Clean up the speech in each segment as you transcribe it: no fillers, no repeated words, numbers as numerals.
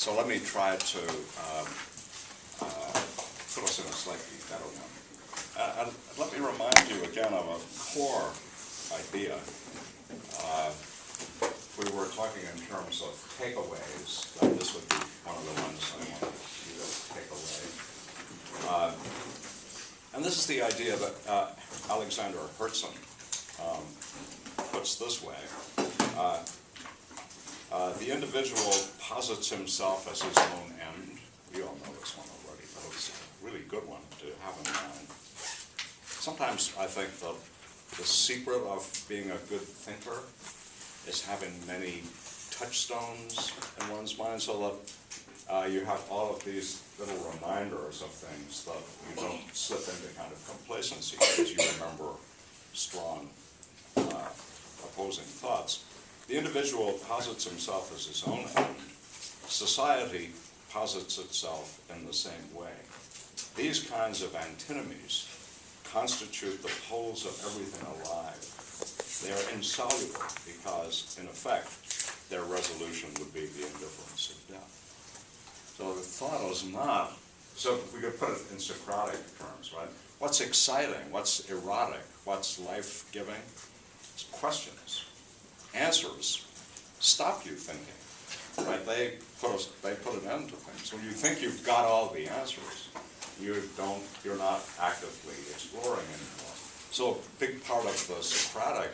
So let me try to put us in a slightly better one. And let me remind you again of a core idea. We were talking in terms of takeaways. This would be one of the ones I wanted you to take away. And this is the idea that Alexander Herzen puts this way. The individual posits himself as his own end. We all know this one already, but it's a really good one to have in mind. Sometimes I think the secret of being a good thinker is having many touchstones in one's mind, so that you have all of these little reminders of things that you don't slip into kind of complacency because you remember strong opposing thoughts. The individual posits himself as his own end. Society posits itself in the same way. These kinds of antinomies constitute the poles of everything alive. They are insoluble because, in effect, their resolution would be the indifference of death. So the thought is not, so we could put it in Socratic terms, right? What's exciting? What's erotic? What's life-giving? It's questions. Answers stop you thinking, right? They put an end to things. When you think you've got all the answers, you're not actively exploring anymore. So a big part of the Socratic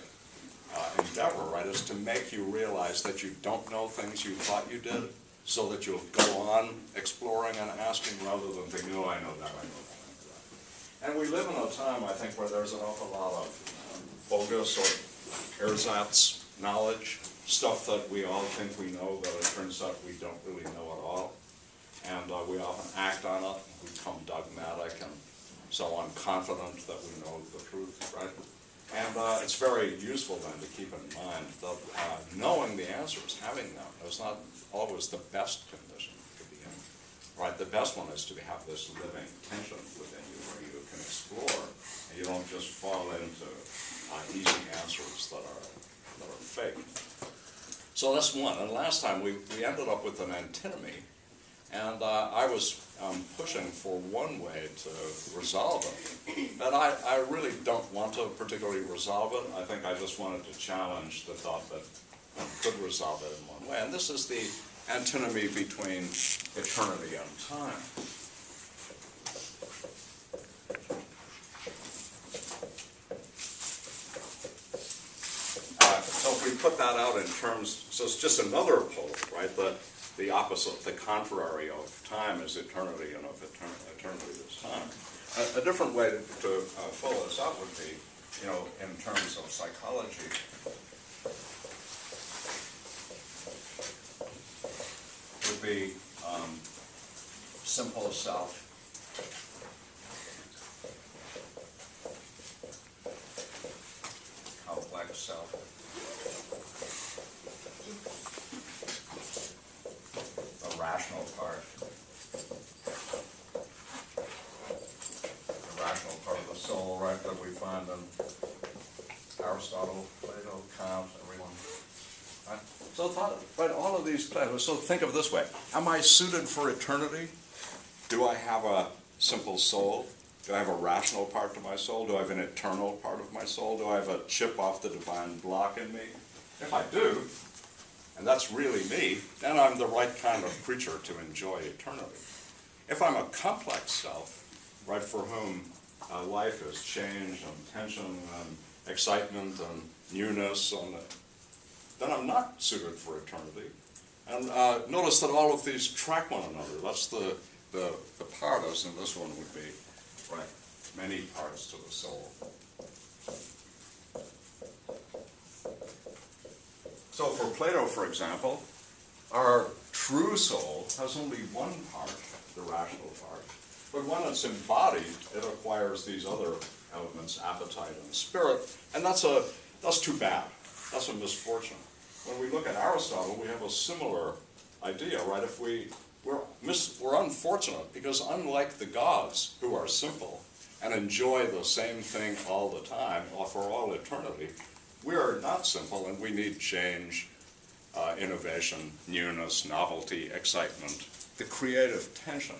endeavor, right, is to make you realize that you don't know things you thought you did, so that you'll go on exploring and asking rather than thinking, oh, I know that, I know that, I know that. And we live in a time, I think, where there's an awful lot of bogus or ersatz knowledge, stuff that we all think we know, but it turns out we don't really know at all. And we often act on it, we become dogmatic and so on, confident that we know the truth, right? And it's very useful then to keep in mind that knowing the answers, having them, is not always the best condition to be in, right? The best one is to have this living tension within you where you can explore and you don't just fall into easy answers that are fake. So that's one. And last time we ended up with an antinomy, and I was pushing for one way to resolve it. But I really don't want to particularly resolve it. I think I just wanted to challenge the thought that one could resolve it in one way. And this is the antinomy between eternity and time. So if we put that out in terms, so it's just another pole, right? The opposite, the contrary of time is eternity, and of eternity is time. A different way to follow this out would be, in terms of psychology, would be simple self, complex self, the rational part, the rational part of the soul, right, that we find in Aristotle, Plato, Kant, everyone. Right? So all of these, so think of it this way. Am I suited for eternity? Do I have a simple soul? Do I have a rational part to my soul? Do I have an eternal part of my soul? Do I have a chip off the divine block in me? If I do, and that's really me, then I'm the right kind of creature to enjoy eternity. If I'm a complex self, right, for whom life is change and tension and excitement and newness, and then I'm not suited for eternity. And notice that all of these track one another. That's the parts, and this one would be, right, many parts to the soul. So for Plato, for example, our true soul has only one part, the rational part. But when it's embodied, it acquires these other elements, appetite and spirit, and that's too bad. That's a misfortune. When we look at Aristotle, we have a similar idea, right? If we're unfortunate because unlike the gods, who are simple and enjoy the same thing all the time or for all eternity, we are not simple and we need change innovation, newness, novelty, excitement, the creative tension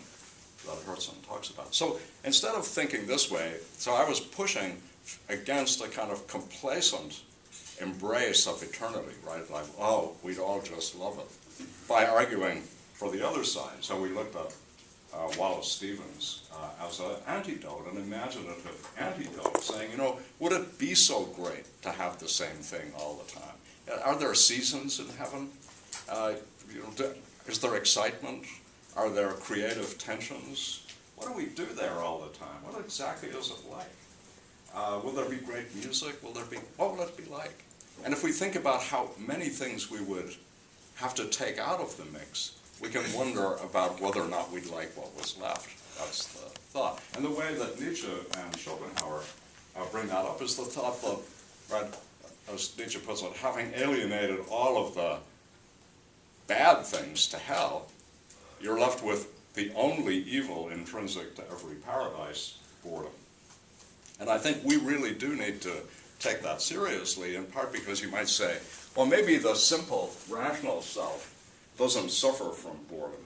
that Herzen talks about. So instead of thinking this way, so I was pushing against a kind of complacent embrace of eternity, right? Like, oh, we'd all just love it, by arguing for the other side. So we looked at Wallace Stevens as an antidote, an imaginative antidote, saying, you know, would it be so great to have the same thing all the time? Are there seasons in heaven? Is there excitement? Are there creative tensions? What do we do there all the time? What exactly is it like? Will there be great music? What will it be like? And if we think about how many things we would have to take out of the mix, we can wonder about whether or not we'd like what was left. That's the thought. And the way that Nietzsche and Schopenhauer bring that up is the thought that, right, as Nietzsche puts it, having alienated all of the bad things to hell, you're left with the only evil intrinsic to every paradise, boredom. And I think we really do need to take that seriously, in part because you might say, well, maybe the simple, rational self doesn't suffer from boredom,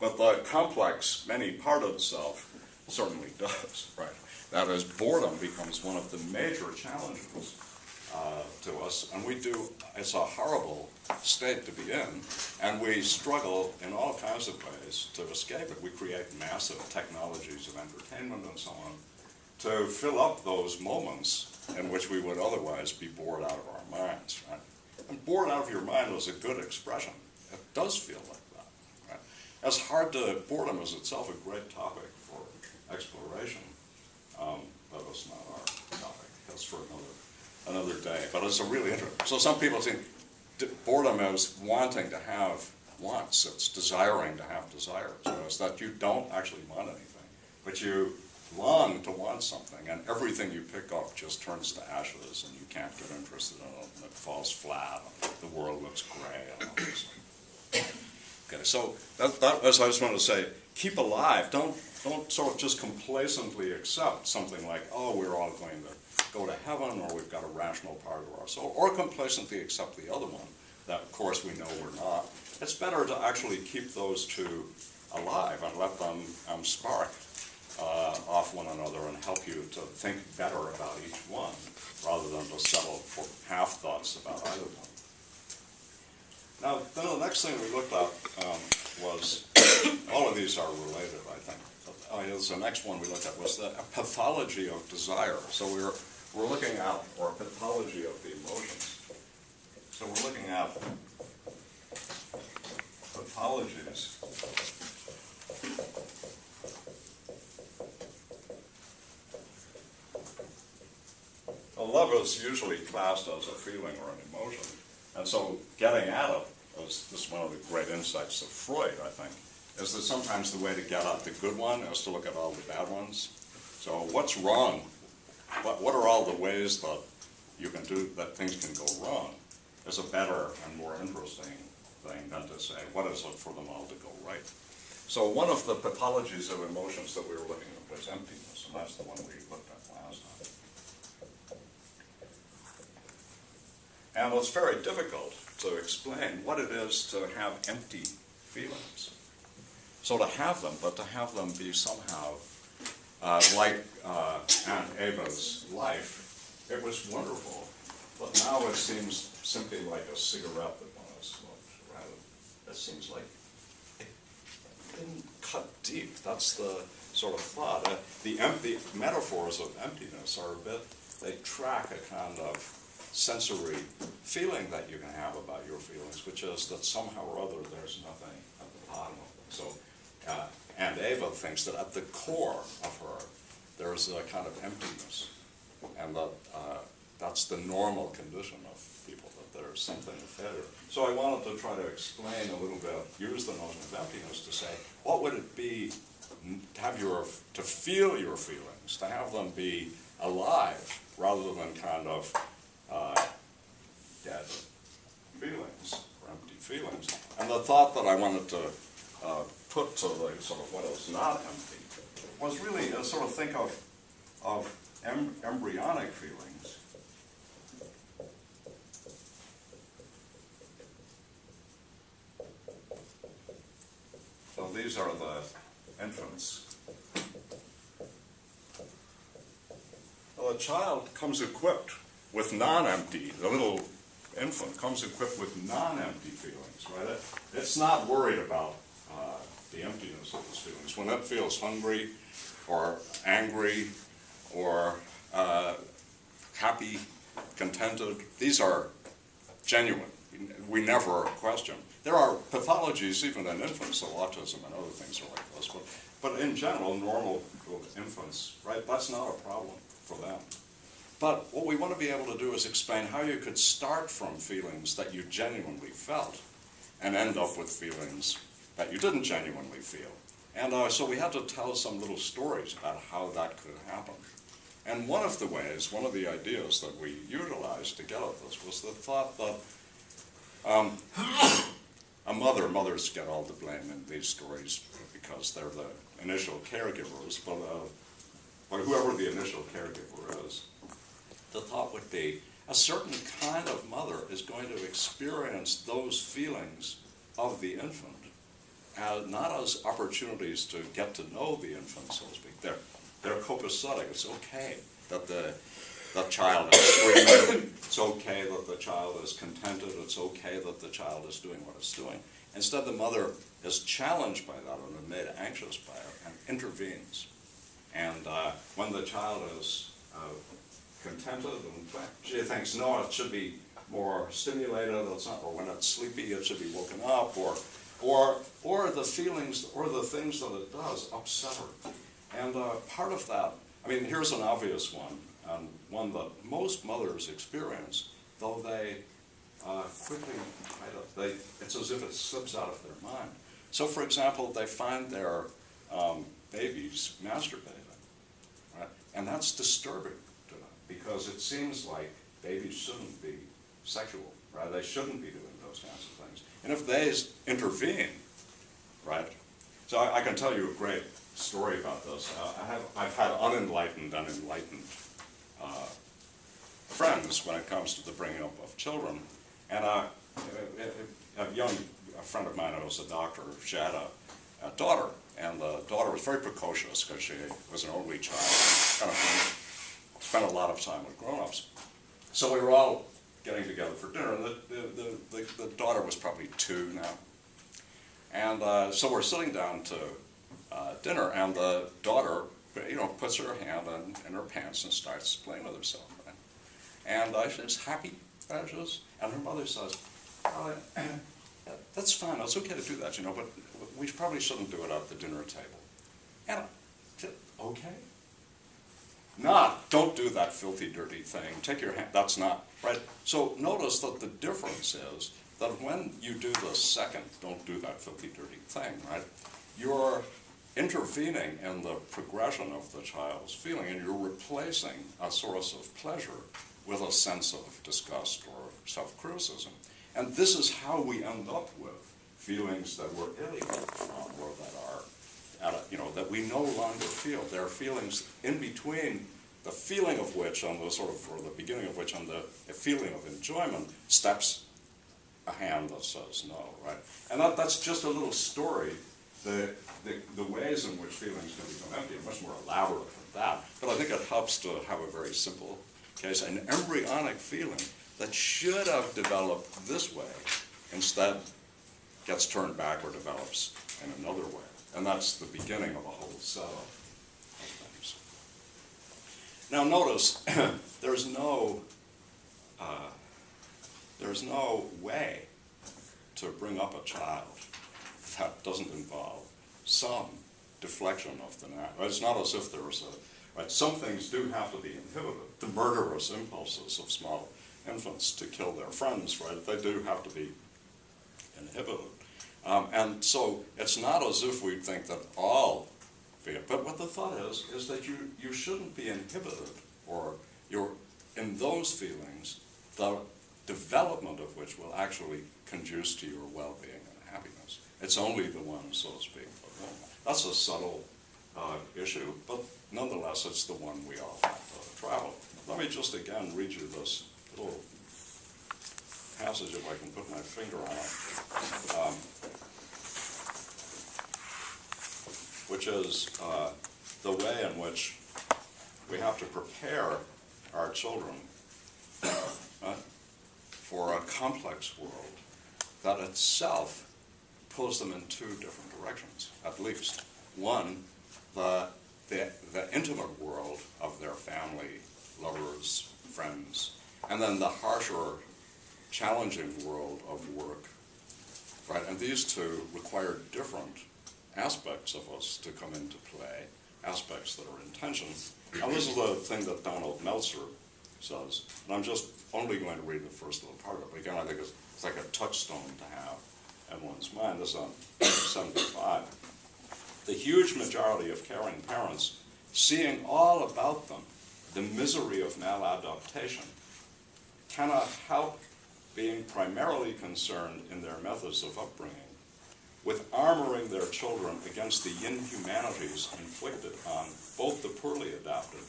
but the complex, many-parted self certainly does, right? That is, boredom becomes one of the major challenges to us, and it's a horrible state to be in, and we struggle in all kinds of ways to escape it. We create massive technologies of entertainment and so on to fill up those moments in which we would otherwise be bored out of our minds, right? And bored out of your mind is a good expression. It does feel like that, right? As hard to, boredom is itself a great topic for exploration, but it's not our topic. That's for another day. But it's a really interesting. So some people think boredom is wanting to have wants. It's desiring to have desires. So it's that you don't actually want anything, but you long to want something, and everything you pick up just turns to ashes, and you can't get interested in it, and it falls flat, and the world looks gray, and all this. Okay, so that was, I just wanted to say, keep alive. Don't sort of just complacently accept something like, oh, we're all going to go to heaven, or we've got a rational part of our soul, or complacently accept the other one, that of course we know we're not. It's better to actually keep those two alive and let them spark off one another and help you to think better about each one, rather than to settle for half thoughts about either one. Now, then the next thing we looked at was, all of these are related, I think. The next one we looked at was the pathology of desire. So we're looking at, or pathology of the emotions. So we're looking at pathologies love is usually classed as a feeling or an emotion. And so getting at it, as this is one of the great insights of Freud, I think, is that sometimes the way to get at the good one is to look at all the bad ones. So what's wrong? What are all the ways that you can do, that things can go wrong, is a better and more interesting thing than to say, what is it for them all to go right? So one of the pathologies of emotions that we were looking at was emptiness, and that's the one we looked at last time. And it's very difficult to explain what it is to have empty feelings. So to have them, but to have them be somehow like Aunt Ava's life, it was wonderful. But now it seems simply like a cigarette that one has smoked. Rather, it seems like it didn't cut deep. That's the sort of thought. The empty metaphors of emptiness are a bit, they track a kind of sensory feeling that you can have about your feelings, which is that somehow or other there's nothing at the bottom of them. So Aunt Ava thinks that at the core of her there's a kind of emptiness, and that that's the normal condition of people, that there's something of failure. So I wanted to try to explain a little bit, use the notion of emptiness to say, what would it be to have to feel your feelings, to have them be alive, rather than kind of dead feelings, or empty feelings. And the thought that I wanted to put to the sort of what is not empty was really to sort of think of embryonic feelings these are the infants. Well, a child comes equipped with non-empty, the little infant comes equipped with non-empty feelings, right? It's not worried about the emptiness of its feelings. When it feels hungry or angry or happy, contented, these are genuine. We never question. There are pathologies even in infants, so autism and other things are like this, but in general, normal infants, right, that's not a problem for them. But what we want to be able to do is explain how you could start from feelings that you genuinely felt and end up with feelings that you didn't genuinely feel. And so we had to tell some little stories about how that could happen. And one of the ways, one of the ideas that we utilized to get at this was the thought that mothers get all the blame in these stories because they're the initial caregivers, but whoever the initial caregiver is, the thought would be a certain kind of mother is going to experience those feelings of the infant not as opportunities to get to know the infant, so to speak. They're copacetic. It's okay that the child is screaming. It's okay that the child is contented. It's okay that the child is doing what it's doing. Instead, the mother is challenged by that and made anxious by it and intervenes. And when the child is contented and she thinks, no, it should be more stimulated, it's not, or when it's sleepy, it should be woken up, or the feelings or the things that it does upset her. And part of that, I mean, here's an obvious one, and one that most mothers experience, though they quickly hide it. It's as if it slips out of their mind. So, for example, they find their babies masturbating, right? And that's disturbing to them because it seems like babies shouldn't be sexual, right? They shouldn't be doing those kinds of things. And if they intervene, right? So I can tell you a great story about this. I've had unenlightened and enlightened friends when it comes to the bringing up of children. And a friend of mine who was a doctor, she had a daughter, and the daughter was very precocious because she was an only child, kind of spent a lot of time with grown-ups. So we were all getting together for dinner, and the daughter was probably 2 now. And so we're sitting down to dinner, and the daughter, puts her hand in her pants and starts playing with herself. Right? And she's happy, and her mother says, that's fine, it's okay to do that, but we probably shouldn't do it at the dinner table. And I said, okay? Don't do that filthy, dirty thing. Take your hand, that's not, right? So notice that the difference is that when you do the second, don't do that filthy, dirty thing, right? You're intervening in the progression of the child's feeling, and you're replacing a source of pleasure with a sense of disgust or self-criticism. And this is how we end up with feelings that we're alienated from, or that are, that we no longer feel. There are feelings in between the feeling of which, or the beginning of which, and the feeling of enjoyment steps a hand that says no, right? And that's just a little story. The ways in which feelings can become empty are much more elaborate than that. But I think it helps to have a very simple case. An embryonic feeling that should have developed this way instead gets turned back or develops in another way. And that's the beginning of a whole set of things. Now notice, there's no way to bring up a child that doesn't involve some deflection of the net. It's not as if there's some things do have to be inhibited. The murderous impulses of small infants to kill their friends, right? They do have to be inhibited. And so it's not as if we think that all, but what the thought is that you shouldn't be inhibited, or you're in those feelings, the development of which will actually conduce to your well-being and happiness. It's only the one, so to speak, but one. That's a subtle issue, but nonetheless, it's the one we all have to travel. Let me just again read you this little passage, if I can put my finger on it. which is the way in which we have to prepare our children for a complex world that itself pulls them in two different directions, at least. One, the intimate world of their family, lovers, friends, and then the harsher, challenging world of work, right? And these two require different aspects of us to come into play, aspects that are in tension. And this is the thing that Donald Meltzer says, and I'm just only going to read the first little part of it, but again, I think it's like a touchstone to have in one's mind. This is on page 75. The huge majority of caring parents, seeing all about them the misery of maladaptation, cannot help being primarily concerned in their methods of upbringing with armoring their children against the inhumanities inflicted on both the poorly adapted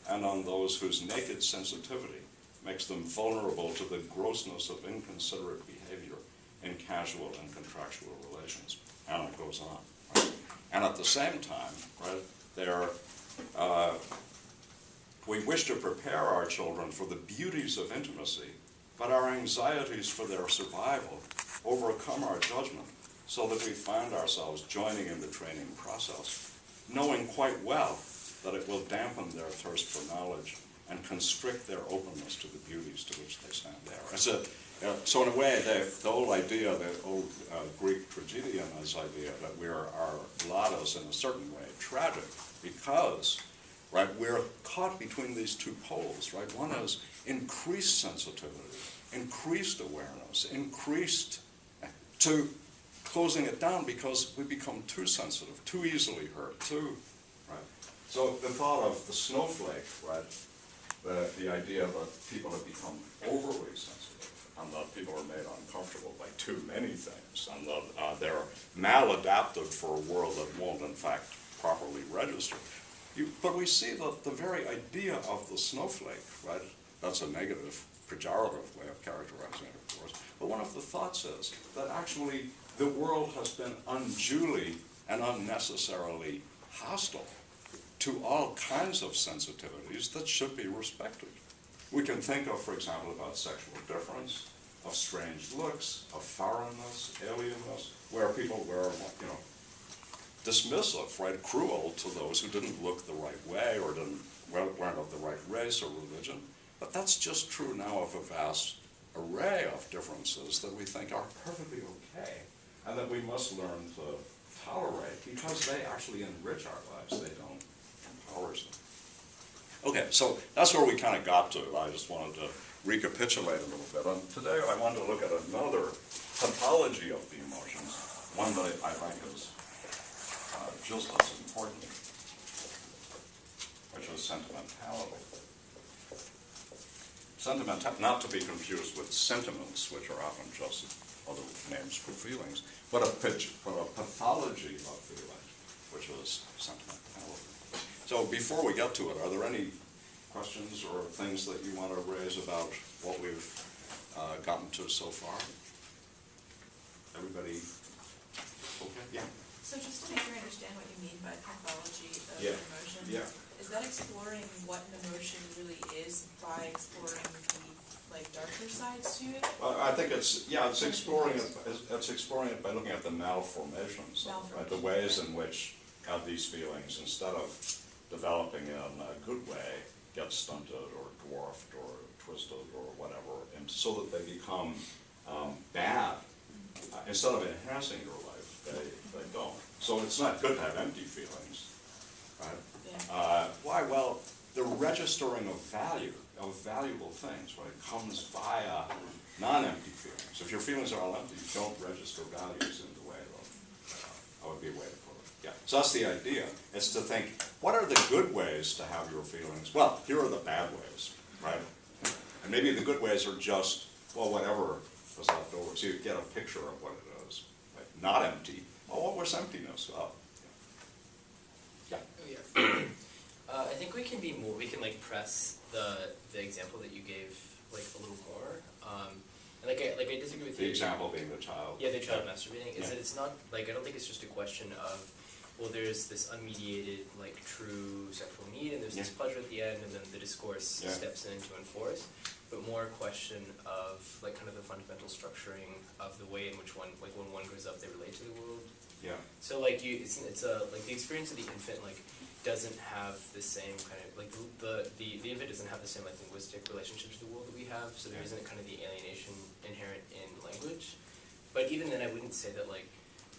and on those whose naked sensitivity makes them vulnerable to the grossness of inconsiderate behavior in casual and contractual relations. And it goes on. Right? And at the same time, right, we wish to prepare our children for the beauties of intimacy, but our anxieties for their survival overcome our judgment so that we find ourselves joining in the training process, knowing quite well that it will dampen their thirst for knowledge and constrict their openness to the beauties to which they stand there. So in a way, the old idea, the old Greek tragedian, this idea that we are lados in a certain way tragic because, right, we're caught between these two poles, right? One is increased sensitivity, increased awareness, increased to closing it down because we become too sensitive, too easily hurt, right? So the thought of the snowflake, right, the idea that people have become overly sensitive and that people are made uncomfortable by too many things and that they're maladapted for a world that won't, in fact, properly register. But we see that the very idea of the snowflake, right, that's a negative, pejorative way of characterizing it, of course, but one of the thoughts is that actually the world has been unduly and unnecessarily hostile to all kinds of sensitivities that should be respected. We can think of, for example, about sexual difference, of strange looks, of foreignness, alienness, where people were, dismissive, right, cruel to those who didn't look the right way or weren't of the right race or religion. But that's just true now of a vast array of differences that we think are perfectly okay and that we must learn to tolerate because they actually enrich our lives. They don't empower them. Okay, so that's where we kind of got to. I just wanted to recapitulate a little bit. And today I wanted to look at another pathology of the emotions, one that I think is just as important, which is sentimentality. Not to be confused with sentiments, which are often just other names for feelings, but a pathology of feeling, which is sentimentality. So before we get to it, are there any questions or things that you want to raise about what we've gotten to so far? Everybody okay? Yeah. So just to make sure I understand what you mean by pathology of emotion, is that exploring what an emotion really is by exploring the darker sides to it? Well, I think it's exploring it. It's exploring it by looking at the malformations, right? The ways in which these feelings, instead of developing in a good way, get stunted or dwarfed or twisted or whatever, and so that they become bad. Instead of enhancing your life, they don't. So it's not good to have empty feelings, right? Yeah. Why? Well, the registering of value, of valuable things, right, comes via non-empty feelings. If your feelings are all empty, you don't register values in the way that would be a way to put it. Yeah. So that's the idea. It's to think, what are the good ways to have your feelings? Well, here are the bad ways, right? And maybe the good ways are just, well, whatever was left over. So you get a picture of what it is. Right? Not empty. Well, what was emptiness? Oh, yeah. I think we can press the example that you gave a little more. And I disagree with you. The example being the child. Yeah, the child masturbating. Is that it's not I don't think it's just a question of well, there's this unmediated, like, true sexual need, and there's this Yeah. pleasure at the end, and then the discourse Yeah. steps in to enforce, but more a question of, like, kind of the fundamental structuring of the way in which one, like, when one grows up, they relate to the world. Yeah. So, like, it's like, the experience of the infant, like, doesn't have the same kind of, like, the infant doesn't have the same, like, linguistic relationship to the world that we have, so there Yeah. isn't kind of the alienation inherent in language. But even then, I wouldn't say that, like,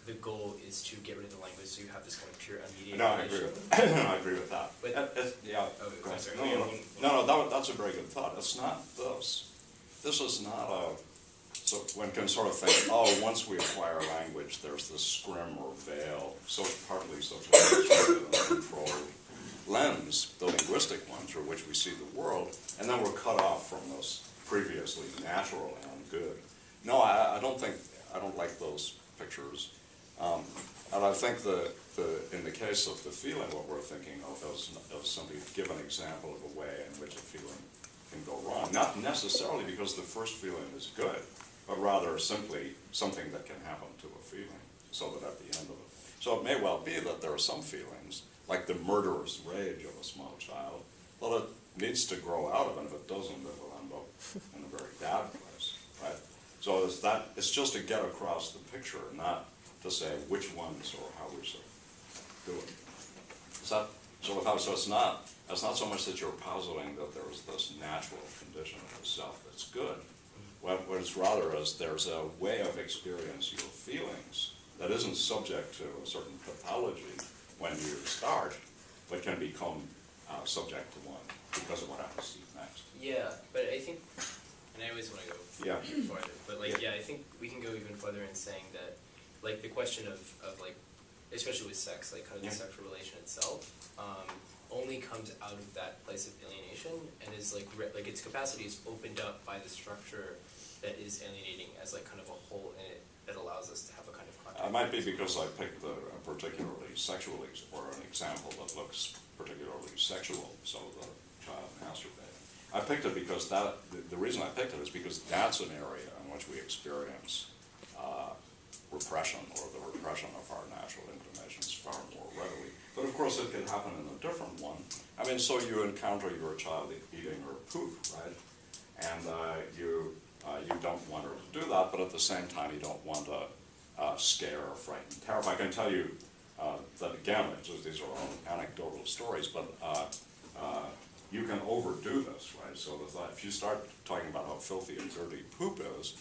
the goal is to get rid of the language, so you have this kind of pure unmediated No, I agree relation. with I agree with that. But- Yeah. Oh, go ahead. sorry. No, that's a very good thought. It's not this. This is not a, so one can sort of think, oh, once we acquire language, there's this scrim or veil, so partly social control lens, the linguistic one through which we see the world, and then we're cut off from this previously natural and good. No, I don't like those pictures. And I think in the case of the feeling, what we're thinking of is simply give an example of a way in which a feeling can go wrong. Not necessarily because the first feeling is good, but rather simply something that can happen to a feeling, so that at the end of it. So it may well be that there are some feelings, like the murderous rage of a small child, well, it needs to grow out of, and if it doesn't, it will end up in a very bad place, right? So it's just to get across the picture, not to say which ones or how we should do it. Is that sort of how, so it's not so much that you're positing that there's this natural condition of the self that's good. What it's rather is there's a way of experiencing your feelings that isn't subject to a certain pathology when you start, but can become subject to one because of what happens to you next. Yeah, but I think, and I always want to go farther, but like, Yeah. I think we can go even farther in saying that, like, the question of like, especially with sex, like, kind of the Yeah. sexual relation itself, only comes out of that place of alienation, and is like, like, its capacity is opened up by the structure that is alienating as, like, kind of a hole in it that allows us to have a kind of contact. It might be because I picked a particularly sexual or an example that looks particularly sexual, so the child masturbating. I picked it because the reason I picked it is because that's an area in which we experience repression, or the repression of our natural inclinations far more readily. But of course it can happen in a different one. I mean, so you encounter your child eating her poop, right? And you don't want her to do that, but at the same time you don't want to scare or frighten, terrify. I can tell you that again, these are all anecdotal stories, but you can overdo this, right? So that if you start talking about how filthy and dirty poop is,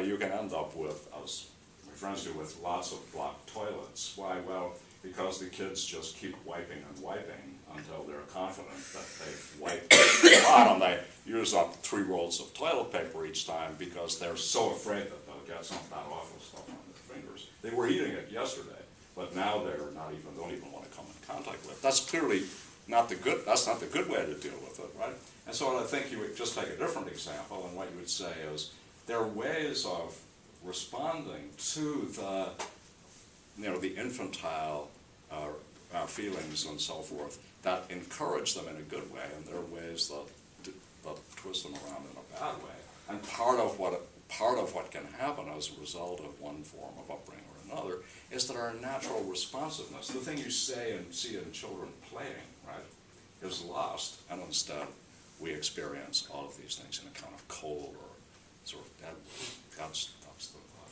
you can end up with, as my friends do, with lots of blocked toilets. Why? Well, because the kids just keep wiping and wiping until they're confident that they've wiped a lot, and they use up 3 rolls of toilet paper each time because they're so afraid that they'll get some of that awful stuff on their fingers. They were eating it yesterday, but now they're don't even want to come in contact with it. That's clearly that's not the good way to deal with it, right? And so I think you would just take a different example, and what you would say is there are ways of responding to the infantile feelings and so forth that encourage them in a good way, and there are ways that twist them around in a bad way. And part of what can happen as a result of one form of upbringing or another is that our natural responsiveness, the thing you say and see in children playing, right, is lost, and instead we experience all of these things in a kind of cold or sort of dead way. That's the thought.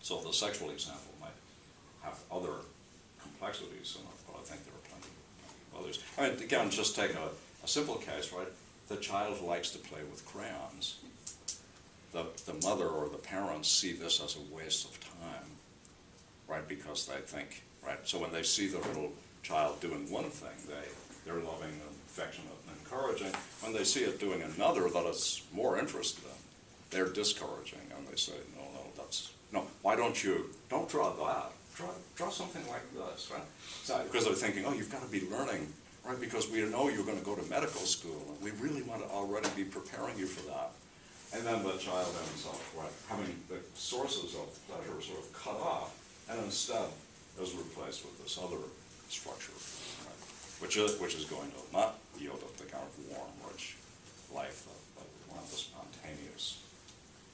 So the sexual example might have other complexities in it, but I think there are plenty of others. I mean, again, just take a simple case, right? The child likes to play with crayons. The mother or the parents see this as a waste of time, right? Because they think, right? So when they see the little child doing one thing, they're loving and affectionate and encouraging. When they see it doing another that it's more interested in, they're discouraging, and they say, no, why don't draw that. Draw something like this, right? So, because they're thinking, oh, you've got to be learning, right? Because we know you're going to go to medical school, and we really want to already be preparing you for that. And then the child ends up, right, having the sources of pleasure sort of cut off, and instead is replaced with this other structure, right? which is going to not yield up the kind of warm, rich life that we want, the spontaneous,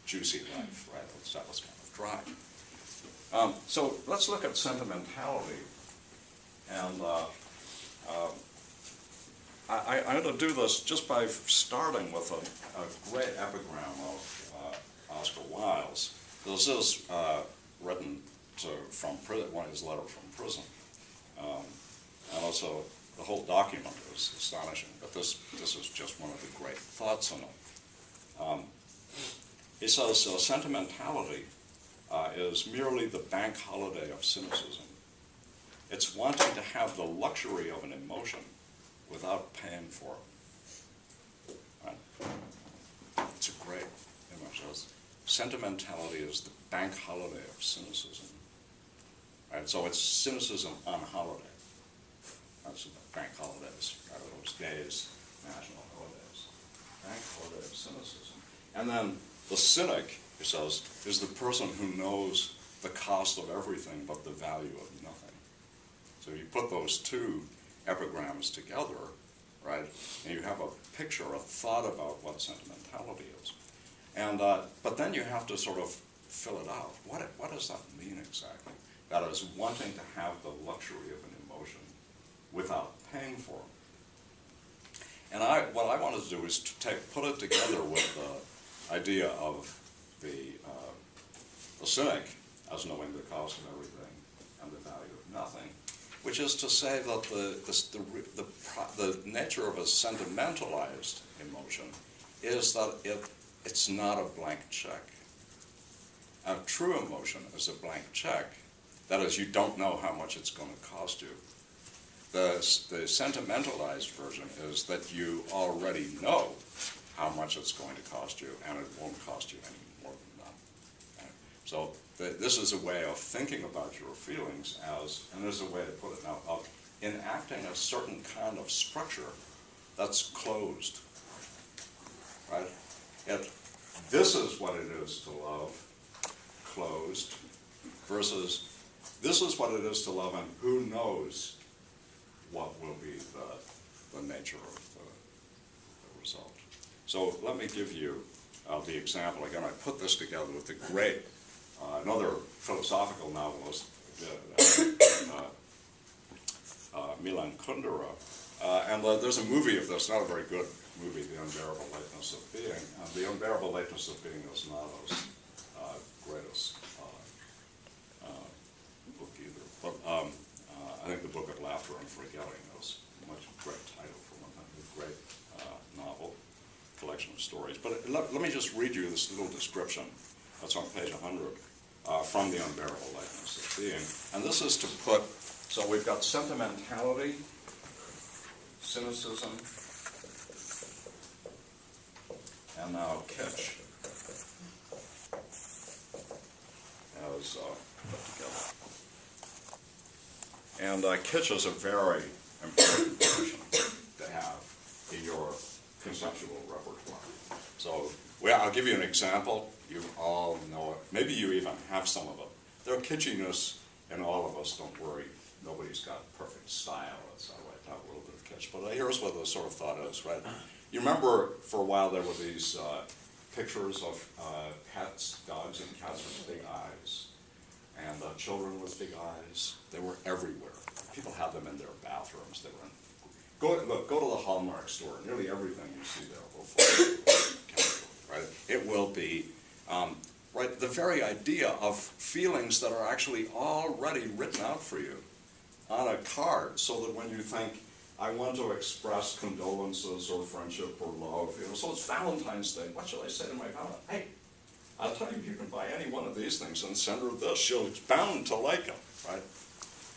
juicy life, right? That was kind of dry. So let's look at sentimentality And I'm going to do this just by starting with a great epigram of Oscar Wilde's. This is written from prison, one of his letters from prison. And also, the whole document is astonishing, but this is just one of the great thoughts in it. He says, sentimentality is merely the bank holiday of cynicism. It's wanting to have the luxury of an emotion without paying for it. Right? It's a great image. Sentimentality is the bank holiday of cynicism. Right? So it's cynicism on holiday. That's the bank holidays, right? Those days, national holidays. Bank holiday of cynicism. And then the cynic, he says, is the person who knows the cost of everything but the value of nothing. So you put those two epigrams together, right, and you have a picture, a thought about what sentimentality is. And, but then you have to sort of fill it out. What does that mean exactly? That is wanting to have the luxury of an emotion without paying for it. And what I wanted to do is to put it together with the idea of the cynic as knowing the cost of everything and the value of nothing, which is to say that the nature of a sentimentalized emotion is that it's not a blank check. A true emotion is a blank check. That is, you don't know how much it's going to cost you. The sentimentalized version is that you already know how much it's going to cost you, and it won't cost you any more than that. Okay? So this is a way of thinking about your feelings as, and there's a way to put it now, of enacting a certain kind of structure that's closed. Right? This is what it is to love, closed, versus this is what it is to love, and who knows what will be the nature of the result. So let me give you the example. Again, I put this together with the great, another philosophical novelist, Milan Kundera. And there's a movie of this, not a very good movie, The Unbearable Lateness of Being. The Unbearable Lateness of Being is not his greatest book either. But I think the book of Laughter and Forgetting is a much great title for one thing, a great novel, collection of stories. But let me just read you this little description that's on page 100 from The Unbearable Lateness of Being. And this is to put, so we've got sentimentality, cynicism, and now kitsch as put together. And kitsch is a very important notion to have in your conceptual repertoire. So I'll give you an example. You all know it. Maybe you even have some of it. There's kitschiness in all of us, don't worry. Nobody's got perfect style. That's how I have a little bit of kitsch. But here's what the sort of thought is, right? You remember for a while there were these pictures of pets, dogs and cats with big eyes, and children with big eyes. They were everywhere. People had them in their bathrooms. They were in, go to the Hallmark store. Nearly everything you see there will fall. Right? It will be right. The very idea of feelings that are actually already written out for you on a card, so that when you think, I want to express condolences or friendship or love, so it's Valentine's Day. What shall I say to my Valentine? Hey, I'll tell you, you can buy any one of these things and send her this. She's bound to like them, right?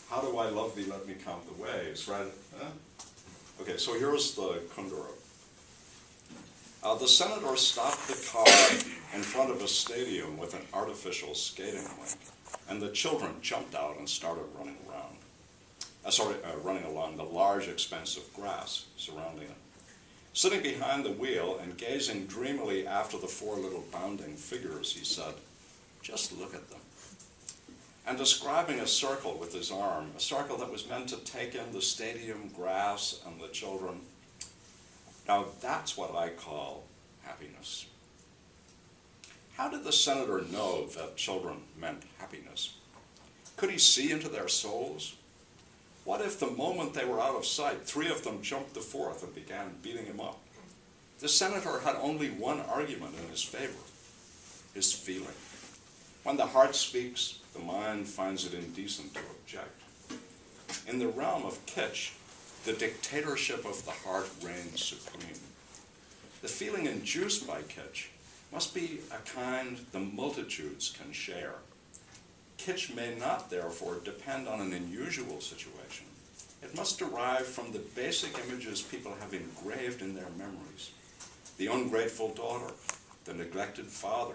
How do I love thee? Let me count the ways, right? Okay, so here's the Kundera. The senator stopped the car in front of a stadium with an artificial skating rink, and the children jumped out and started running around. Running along the large expanse of grass surrounding it. Sitting behind the wheel and gazing dreamily after the four little bounding figures, he said, just look at them. And describing a circle with his arm, a circle that was meant to take in the stadium grass and the children. Now that's what I call happiness. How did the senator know that children meant happiness? Could he see into their souls? What if the moment they were out of sight, 3 of them jumped the 4th and began beating him up? The senator had only one argument in his favor, his feeling. When the heart speaks, the mind finds it indecent to object. In the realm of kitsch, the dictatorship of the heart reigns supreme. The feeling induced by kitsch must be a kind the multitudes can share. Kitsch may not, therefore, depend on an unusual situation. It must derive from the basic images people have engraved in their memories. The ungrateful daughter, the neglected father,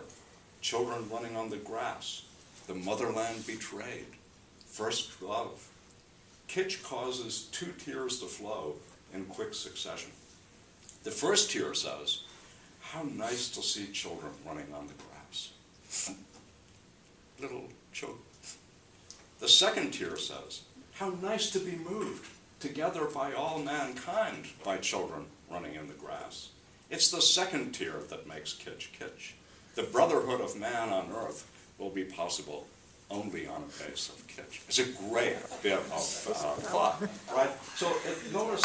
children running on the grass, the motherland betrayed, first love. Kitsch causes 2 tears to flow in quick succession. The first tear says, how nice to see children running on the grass. Little choke. The second tear says, how nice to be moved together by all mankind by children running in the grass. It's the second tear that makes kitsch kitsch. The brotherhood of man on earth will be possible only on a base of kitsch. It's a great bit of thought, right? So notice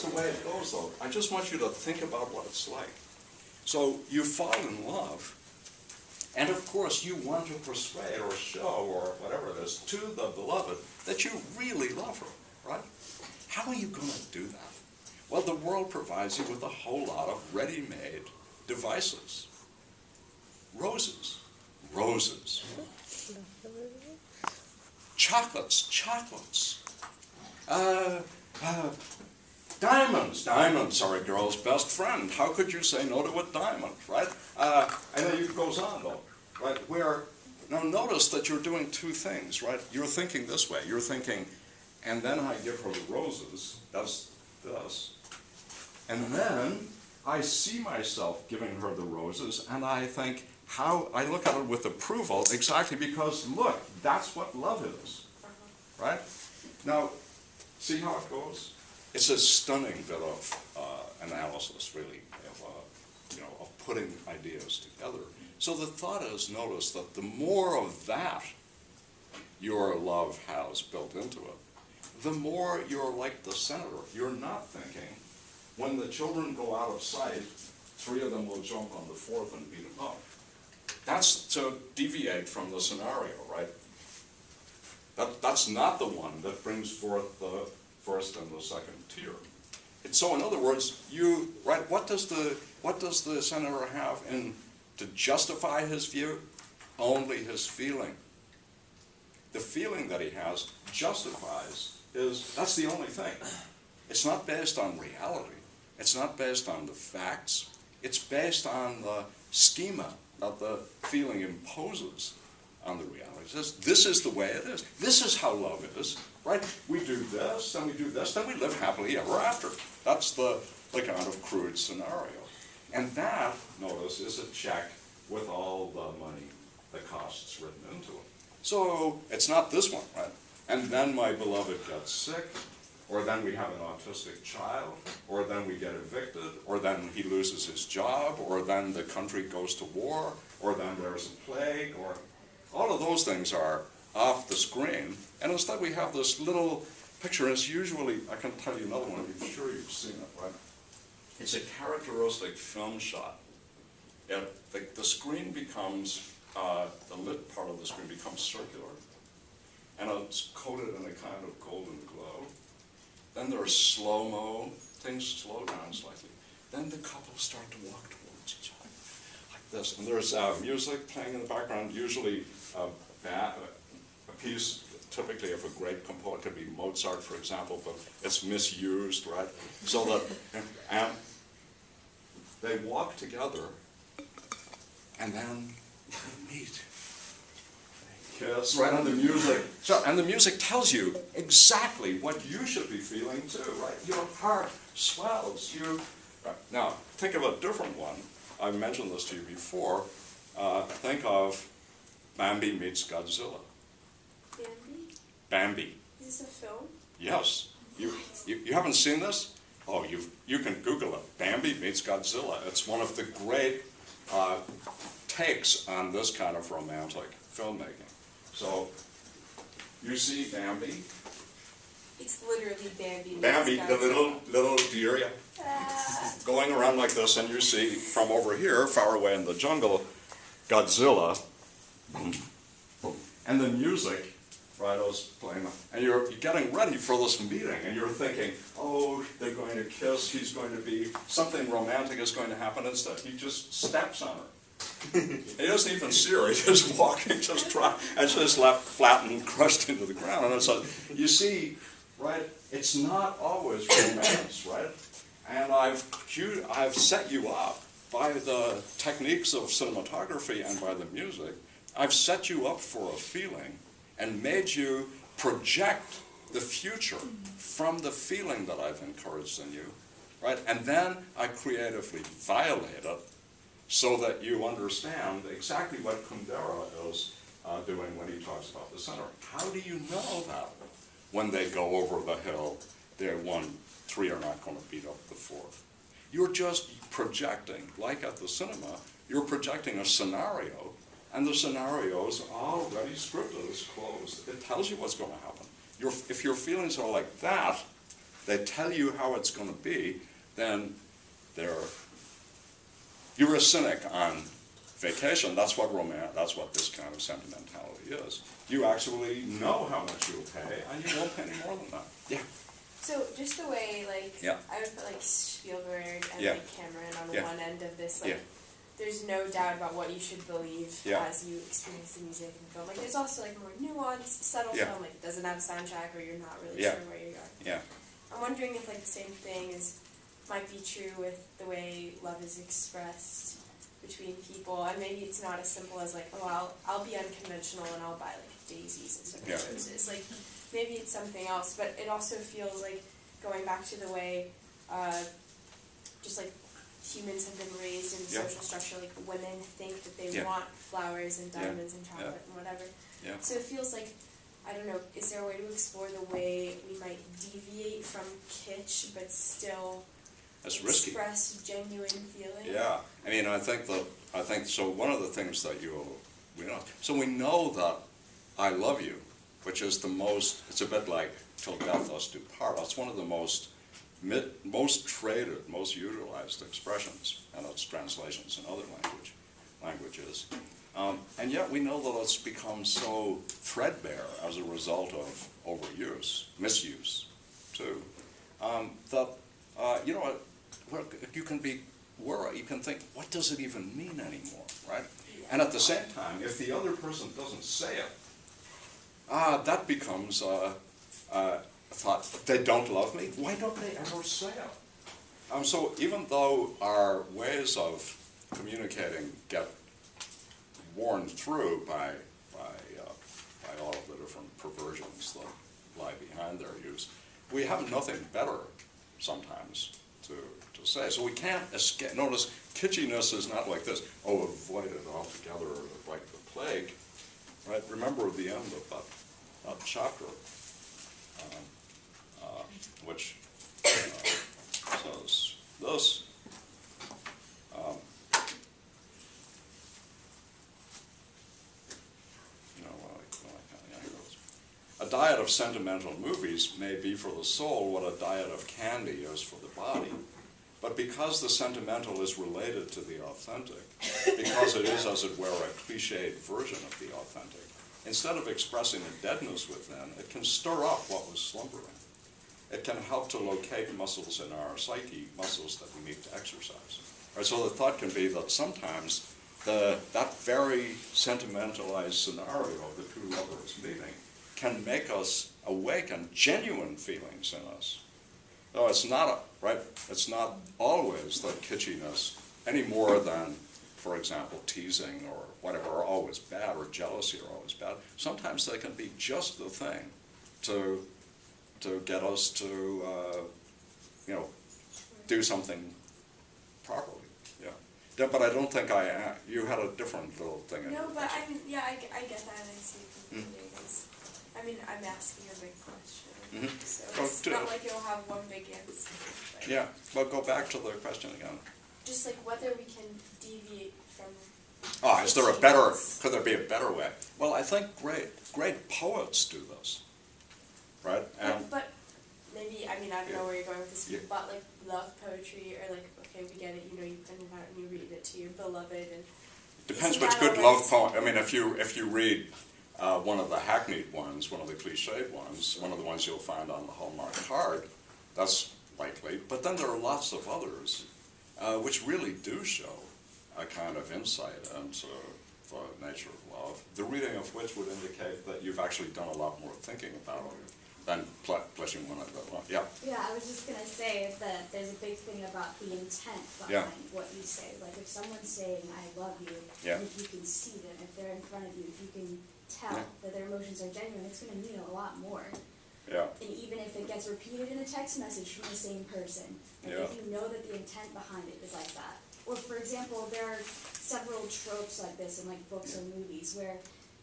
the way it goes, though. I just want you to think about what it's like. So you fall in love, and of course you want to persuade or show or whatever it is to the beloved that you really love her, right? How are you going to do that? Well, the world provides you with a whole lot of ready-made devices. Roses. Roses. Chocolates. Chocolates. Diamonds. Diamonds are a girl's best friend. How could you say no to a diamond, right? And then it goes on, though, right? Now notice that you're doing 2 things, right? You're thinking this way. You're thinking, and then I give her the roses. That's this. And then I see myself giving her the roses, and I think, I look at it with approval, exactly because, look, that's what love is, right? Now, see how it goes? It's a stunning bit of analysis, really, of putting ideas together. So the thought is, notice that the more of that your love has built into it, the more you're like the senator. You're not thinking, when the children go out of sight, 3 of them will jump on the 4th and beat them up. That's to deviate from the scenario, right? That's not the one that brings forth the first and the second tier. And so, in other words, what does the senator have to justify his view? Only his feeling. The feeling that he has justifies that's the only thing. It's not based on reality. It's not based on the facts. It's based on the schema that the feeling imposes on the reality. This is the way it is. This is how love is, right? We do this, then we do this, then we live happily ever after. That's the kind of crude scenario. And that, notice, is a check with all the money, the costs written into it. So it's not this one, right? And then my beloved gets sick, or then we have an autistic child, or then we get evicted, or then he loses his job, or then the country goes to war, or then there's a plague, or all of those things are off the screen. And instead we have this little picture, and it's usually, I can tell you another one, I'm sure you've seen it, right? It's a characteristic film shot. The screen becomes, the lit part of the screen becomes circular, and it's coated in a kind of golden glow. Then there's slow-mo, things slow down slightly. Then the couple start to walk towards each other, like this. And there's music playing in the background, usually a piece typically of a great composer. It could be Mozart, for example, but it's misused, right? So that, and they walk together, and then they meet. Kiss right on the music. So, and the music tells you exactly what you should be feeling too, right? Your heart swells. Right. Now, think of a different one. I've mentioned this to you before. Think of Bambi meets Godzilla. Bambi? Bambi. Is this a film? Yes. You haven't seen this? Oh, you can Google it. Bambi meets Godzilla. It's one of the great takes on this kind of romantic filmmaking. So, you see Bambi, It's literally Bambi. Bambi, meets the Godzilla. little deer, going around like this, and you see from over here, far away in the jungle, Godzilla, boom, boom. And the music, right, I was playing, and you're getting ready for this meeting, and you're thinking, oh, they're going to kiss, he's going to be, something romantic is going to happen. Instead, he just steps on her. He doesn't even see her, he's just walking, just trying, and she's just left flat and crushed into the ground. And it's like, you see, right, it's not always romance, right? And I've set you up by the techniques of cinematography and by the music. I've set you up for a feeling and made you project the future from the feeling that I've encouraged in you, right? And then I creatively violate it so that you understand exactly what Kundera is doing when he talks about the center. How do you know that when they go over the hill, three are not going to beat up the fourth? You're just projecting, like at the cinema, you're projecting a scenario, and the scenario is already scripted, it's closed. It tells you what's going to happen. If your feelings are like that, they tell you how it's going to be, then you're a cynic on vacation. That's what this kind of sentimentality is. You actually know how much you'll pay, and you won't pay any more than that. Yeah. So just the way, like, Yeah. I would put, like, Spielberg and, Yeah. like, Cameron on the Yeah. one end of this, like, Yeah. there's no doubt about what you should believe Yeah. as you experience the music and film. Like, there's also, like, more nuanced, subtle Yeah. film, like, doesn't have a soundtrack or you're not really Yeah. sure where you are. Yeah. I'm wondering if, like, the same thing might be true with the way love is expressed between people, and maybe it's not as simple as, like, oh, I'll be unconventional and I'll buy, like, daisies instead of Yeah. roses. Like, maybe it's something else, but it also feels like going back to the way just like humans have been raised in the Yeah. social structure, like women think that they Yeah. want flowers and Yeah. diamonds and chocolate Yeah. and whatever. Yeah. So it feels like, I don't know, is there a way to explore the way we might deviate from kitsch but still That's risky. express genuine feeling? Yeah, I mean, I think so. One of the things that we know that I love you, which is the most. It's a bit like till death us do part. That's one of the most traded, most utilized expressions, and its translations in other languages. And yet we know that it's become so threadbare as a result of overuse, misuse, too. That you can be worried. You can think, what does it even mean anymore, right? And at the same time, if the other person doesn't say it, that becomes a thought. They don't love me. Why don't they ever say it? So even though our ways of communicating get worn through by all of the different perversions that lie behind their use, we have nothing better sometimes to say. So we can't escape. Notice, kitschiness is not like this, avoid it altogether like the plague. Right? Remember the end of that chapter, which says this. A diet of sentimental movies may be for the soul what a diet of candy is for the body. But because the sentimental is related to the authentic, because it is, as it were, a cliched version of the authentic, instead of expressing a deadness within, it can stir up what was slumbering. It can help to locate muscles in our psyche, muscles that we need to exercise. Right, so the thought can be that sometimes that very sentimentalized scenario of the two lovers meeting can make us awaken genuine feelings in us. No, it's not it's not always the kitschiness any more than, for example, teasing or whatever are always bad, or jealousy are always bad. Sometimes they can be just the thing to get us to do something properly. Yeah. But I don't think you had a different little thing. No, but I get that, and I see it completely. I mean, I'm asking a big question, so it's not like you'll have one big answer. But yeah, but go back to the question again. Just like whether we can deviate from. Could there be a better way? Well, I think great poets do this, right? But just Yeah. bought like love poetry, or like, okay, we get it, you know, you print it out and you read it to your beloved, and Depends isn't which that good always- love poem. I mean, if you read one of the hackneyed ones, one of the cliched ones, one of the ones you'll find on the Hallmark card, that's likely. But then there are lots of others which really do show a kind of insight into the nature of love, the reading of which would indicate that you've actually done a lot more thinking about it than plushing one of the one. Yeah. Yeah, I was just gonna say that there's a big thing about the intent Yeah. behind what you say. Like if someone's saying, I love you, Yeah. and if you can see them, if they're in front of you, if you can tell Yeah. that their emotions are genuine, it's gonna mean a lot more. Yeah. And even if it gets repeated in a text message from the same person, like Yeah. if you know that the intent behind it is like that. Or for example, there are several tropes like this in like books or movies where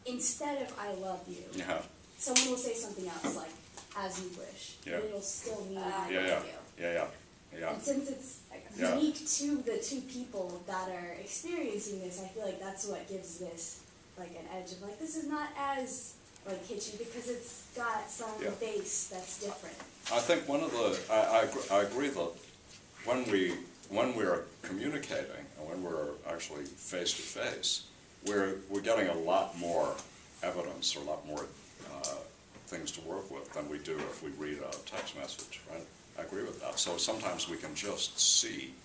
instead of I love you, Yeah. someone will say something else like as you wish, Yeah. but it'll still mean I Yeah. love Yeah. you. Yeah. Yeah. Yeah. And since it's Yeah. unique to the two people that are experiencing this, I feel like that's what gives this like an edge of like this is not as like kitschy because it's got some Yeah. base that's different. I think one of the, I agree that when we're communicating and when we're actually face to face, we're getting a lot more evidence or a lot more things to work with than we do if we read a text message, right? I agree with that. So sometimes we can just see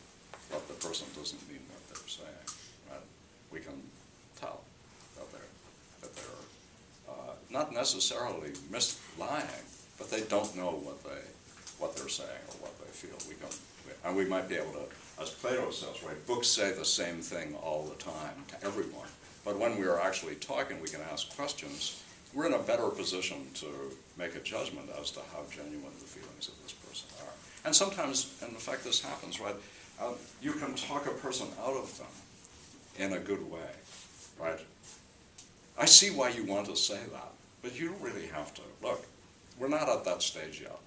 that the person doesn't mean what they're saying, right? We can tell that they're not necessarily lying, but they don't know what they're saying or what they feel. And we might be able to, as Plato says, right, books say the same thing all the time to everyone. But when we are actually talking, we can ask questions. We're in a better position to make a judgment as to how genuine the feelings of this person are. And sometimes, and in fact this happens, right, you can talk a person out of them in a good way, right? I see why you want to say that, but you don't really have to. Look, we're not at that stage yet.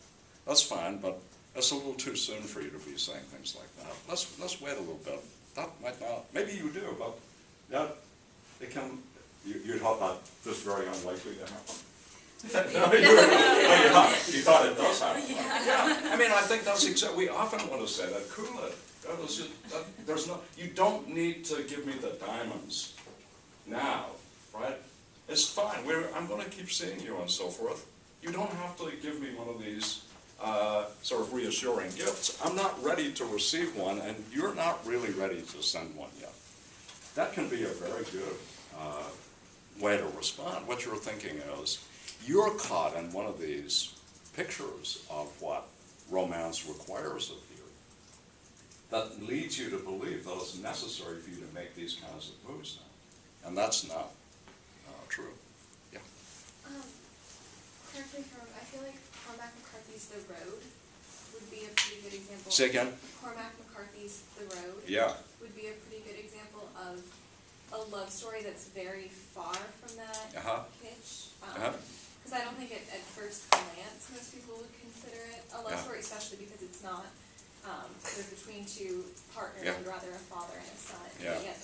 That's fine, but it's a little too soon for you to be saying things like that. Let's wait a little bit. That might not, maybe you do, but that, it can, you thought that this very unlikely to happen? No, you thought it does happen. Yeah. I mean, I think that's exactly, we often want to say that, cool it. There's no, you don't need to give me the diamonds now, right? It's fine, I'm going to keep seeing you and so forth. You don't have to give me one of these sort of reassuring gifts. I'm not ready to receive one, and you're not really ready to send one yet. That can be a very good way to respond. What you're thinking is, you're caught in one of these pictures of what romance requires of you that leads you to believe that it's necessary for you to make these kinds of moves now. And that's not true. Yeah. Correct me if I'm wrong, I feel like Cormac McCarthy's The Road would be a pretty good example. Say again? Cormac McCarthy's The Road Yeah. would be a pretty good example of a love story that's very far from that pitch. Because I don't think at first glance most people would consider it a love story, especially because it's not sort of between two partners, but rather a father and a son. But yet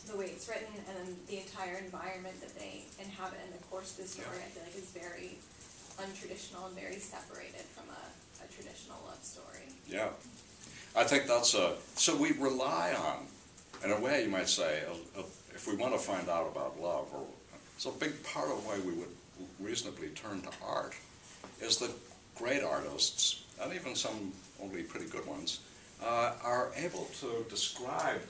the way it's written and then the entire environment that they inhabit in the course of the story, I feel like is very untraditional and very separated from a traditional love story. Yeah. I think that's so we rely on, in a way you might say, if we want to find out about love, or it's a big part of why we would reasonably turn to art, is that great artists, and even some only pretty good ones, are able to describe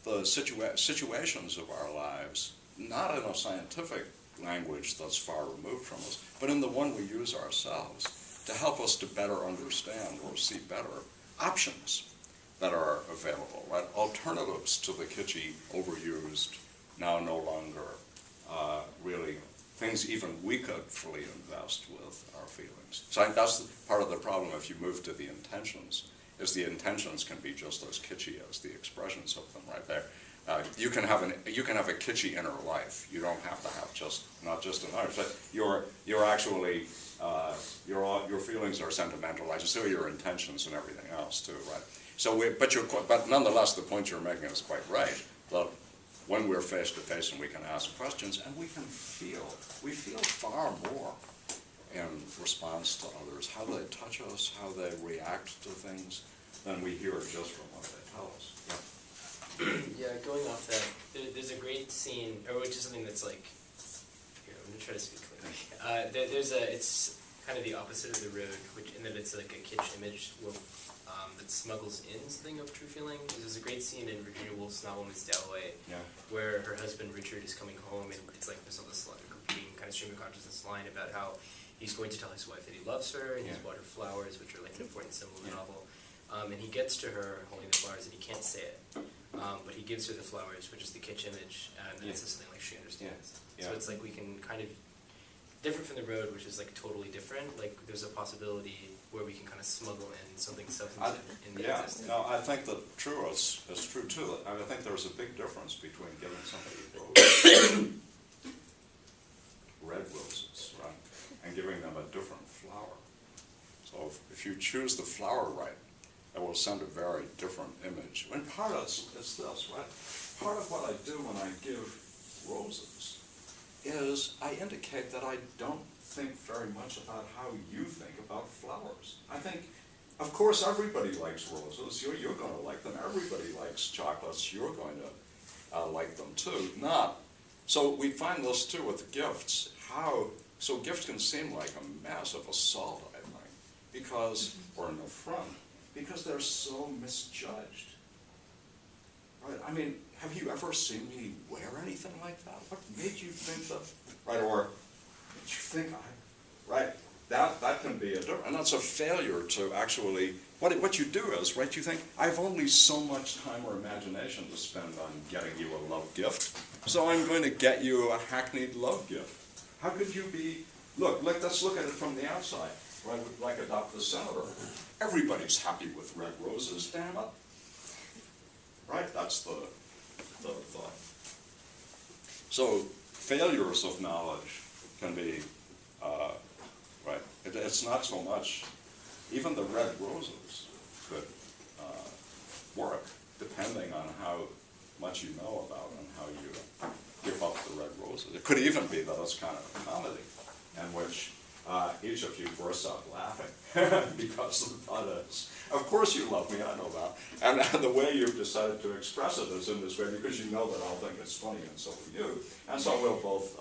the situations of our lives, not in a scientific language that's far removed from us, but in the one we use ourselves to help us to better understand or see better options that are available, right? Alternatives to the kitschy, overused, now no longer really things even we could fully invest with our feelings. So I think that's part of the problem if you move to the intentions, is the intentions can be just as kitschy as the expressions of them right there. You can have a kitschy inner life. You don't have to have not just an art. But you're actually your feelings are sentimentalized. So are your intentions and everything else too, right? So but nonetheless, the point you're making is quite right. That when we're face to face and we can ask questions and we feel far more in response to others, how they touch us, how they react to things, than we hear just from what they tell us. Yeah, going off that, there's a great scene, or which is something that's like, here, I'm gonna try to speak clearly. It's kind of the opposite of the road, which in that it's like a kitsch image that smuggles in something of true feeling. There's a great scene in Virginia Woolf's novel Miss Dalloway, where her husband Richard is coming home, and it's like there's all this repeating kind of stream of consciousness line about how he's going to tell his wife that he loves her, and he's bought her flowers, which are like an important symbol in the novel. And he gets to her holding the flowers, and he can't say it. But he gives her the flowers, which is the kitsch image, and it's something like she understands. So it's like we can kind of, different from the road, which is like totally different, like there's a possibility where we can kind of smuggle in something substantive in the existence. No, I think that true is true too. I think there's a big difference between giving somebody roses, red roses, right, and giving them a different flower. So if you choose the flower right, it will send a very different image. And part of it's this, right? Part of what I do when I give roses is I indicate that I don't think very much about how you think about flowers. I think, of course, everybody likes roses. You're going to like them. Everybody likes chocolates. You're going to like them too. So we find this too with gifts. So gifts can seem like a massive assault, I think, because, or an affront, because they're so misjudged. Right? I mean, have you ever seen me wear anything like that? What made you think that? Right? Or did you think right? That can be and that's a failure to actually. What you do is, right? You think I've only so much time or imagination to spend on getting you a love gift, so I'm going to get you a hackneyed love gift. How could you be? Look, let's look at it from the outside. Right? Like Adopt the Senator. Everybody's happy with red roses, damn it. Right? That's the thought. So failures of knowledge can be, right, it's not so much, even the red roses could work depending on how much you know about and how you give up the red roses. It could even be that it's kind of a comedy in which each of you bursts out laughing because the thought is, of course you love me, I know that. And the way you've decided to express it is in this way because you know that I'll think it's funny and so will you. And so we'll both,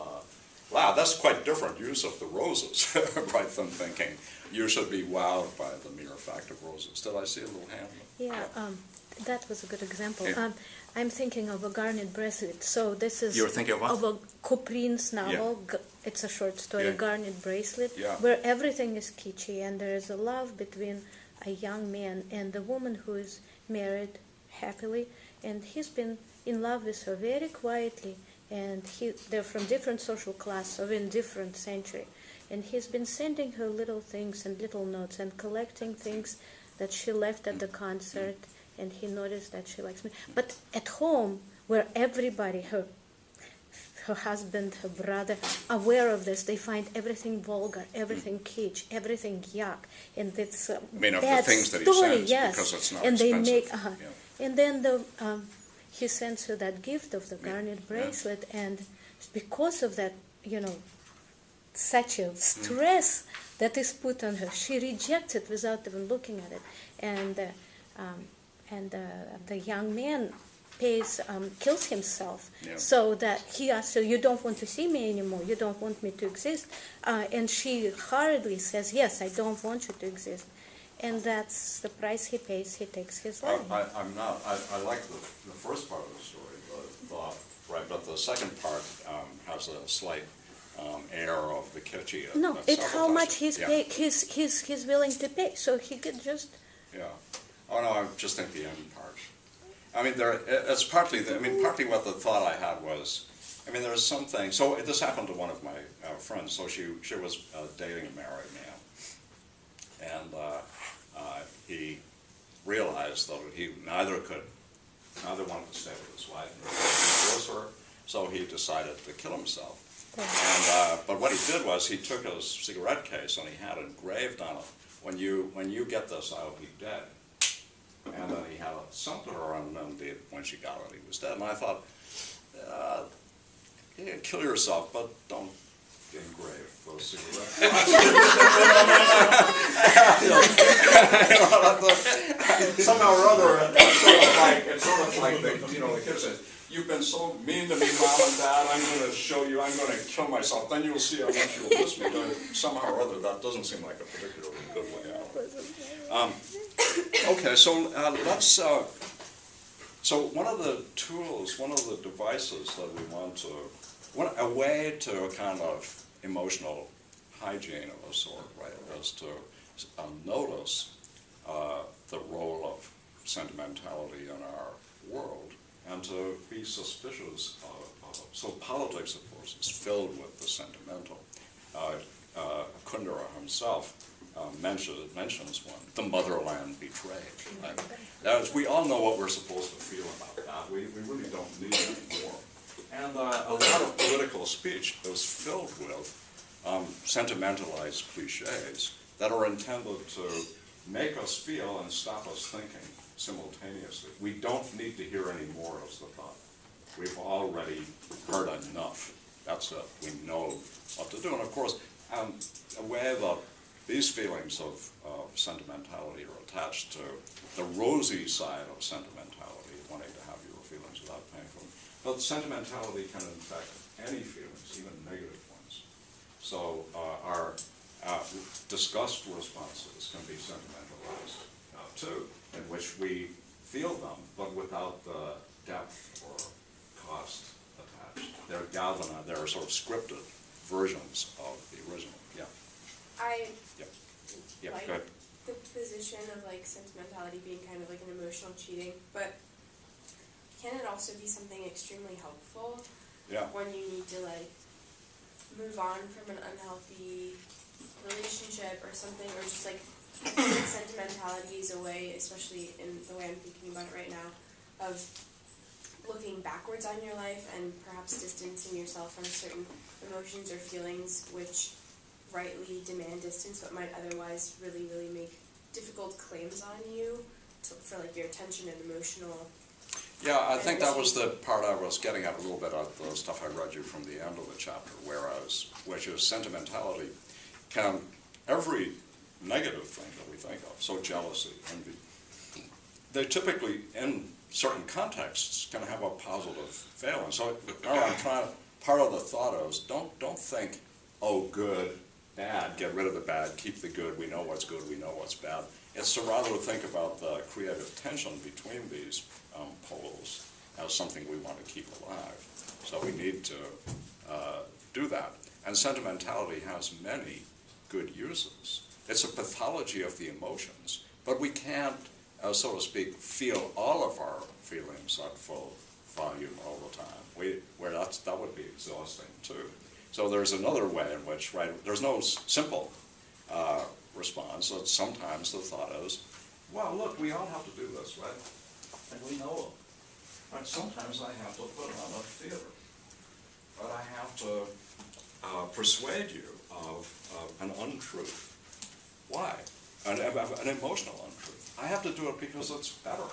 wow, that's quite different use of the roses, right, than thinking you should be wowed by the mere fact of roses. Did I see a little hand? Yeah, that was a good example. Yeah. I'm thinking of a Garnet Bracelet. So this is You're thinking of what? of a Couperin's novel. Yeah. It's a short story, Yeah. Garnet Bracelet, Yeah. where everything is kitschy and there is a love between a young man and a woman who is married happily, and he's been in love with her very quietly, and they're from different social class, so in different century, and he's been sending her little things and little notes and collecting things that she left at the concert, and he noticed that she likes me. But at home, where everybody, her husband, her brother, aware of this, they find everything vulgar, everything kitsch, everything yuck, and it's a I mean, of bad the things that he story, sends, yes. because it's not and expensive. they make, Yeah. and then he sends her that gift of the Garnet bracelet, and because of that, such a stress that is put on her, she rejects it without even looking at it, and the young man kills himself, so that he asks her, you don't want to see me anymore, you don't want me to exist, and she hurriedly says, yes, I don't want you to exist, and that's the price he pays. He takes his life. I like the first part of the story, right, but the second part has a slight air of the kitschy. No, it's how much he's willing to pay, so he could just... Yeah. Oh, no, I just think the end part. I mean, it's partly what the thought I had was, I mean, there's something, so this happened to one of my friends, so she was dating a married man, and he realized that he neither wanted to stay with his wife, and divorce her, so he decided to kill himself. And, but what he did was he took his cigarette case and he had engraved on it, when you get this, I'll be dead. And then he had it sent to her, and then when she got it, he was dead. And I thought, kill yourself, but don't engrave those cigarettes. Somehow or other, it's sort of like the kid says, "You've been so mean to me, Mom and Dad, I'm going to show you, I'm going to kill myself, then you'll see how much you'll miss me." But somehow or other, that doesn't seem like a particularly good way out. Okay, so let's, so one of the tools, one of the devices that we want to, a way to kind of emotional hygiene of a sort, right, is to notice the role of sentimentality in our world and to be suspicious of so politics, of course, is filled with the sentimental. Kundera himself mentions one, the motherland betrayed. Right? We all know what we're supposed to feel about that. We really don't need any more. And a lot of political speech is filled with sentimentalized cliches that are intended to make us feel and stop us thinking simultaneously. We don't need to hear any more of the thought. We've already heard enough. That's it. We know what to do. And of course, a way that these feelings of sentimentality are attached to the rosy side of sentimentality, wanting to have your feelings without paying for them. But sentimentality can infect any feelings, even negative ones. So our disgust responses can be sentimentalized too, in which we feel them, but without the depth or cost attached. They're galvanized, they're sort of scripted versions of the original. Yeah. Yeah, like go ahead. the position of like sentimentality being kind of like an emotional cheating, but can it also be something extremely helpful? Yeah. When you need to like move on from an unhealthy relationship or something, or just like sentimentality is a way, especially in the way I'm thinking about it right now, of looking backwards on your life and perhaps distancing yourself from certain emotions or feelings which rightly demand distance but might otherwise really, really make difficult claims on you for like your attention and emotional. Yeah, I think that was the part I was getting at a little bit of the stuff I read you from the end of the chapter, which is sentimentality can, every negative thing that we think of, so jealousy, envy, they typically, in certain contexts, can have a positive valence. So part of the thought is, don't think, oh, good, bad, get rid of the bad, keep the good, we know what's good, we know what's bad. It's to rather think about the creative tension between these poles as something we want to keep alive. So we need to do that. And sentimentality has many good uses. It's a pathology of the emotions, but we can't, so to speak, feel all of our feelings at full volume all the time. That would be exhausting too. So there's another way in which, right, there's no simple response. So sometimes the thought is, well, look, we all have to do this, right? And we know it. Right? Sometimes I have to put on a theater, but I have to persuade you of an untruth. Why? An emotional untruth. I have to do it because it's better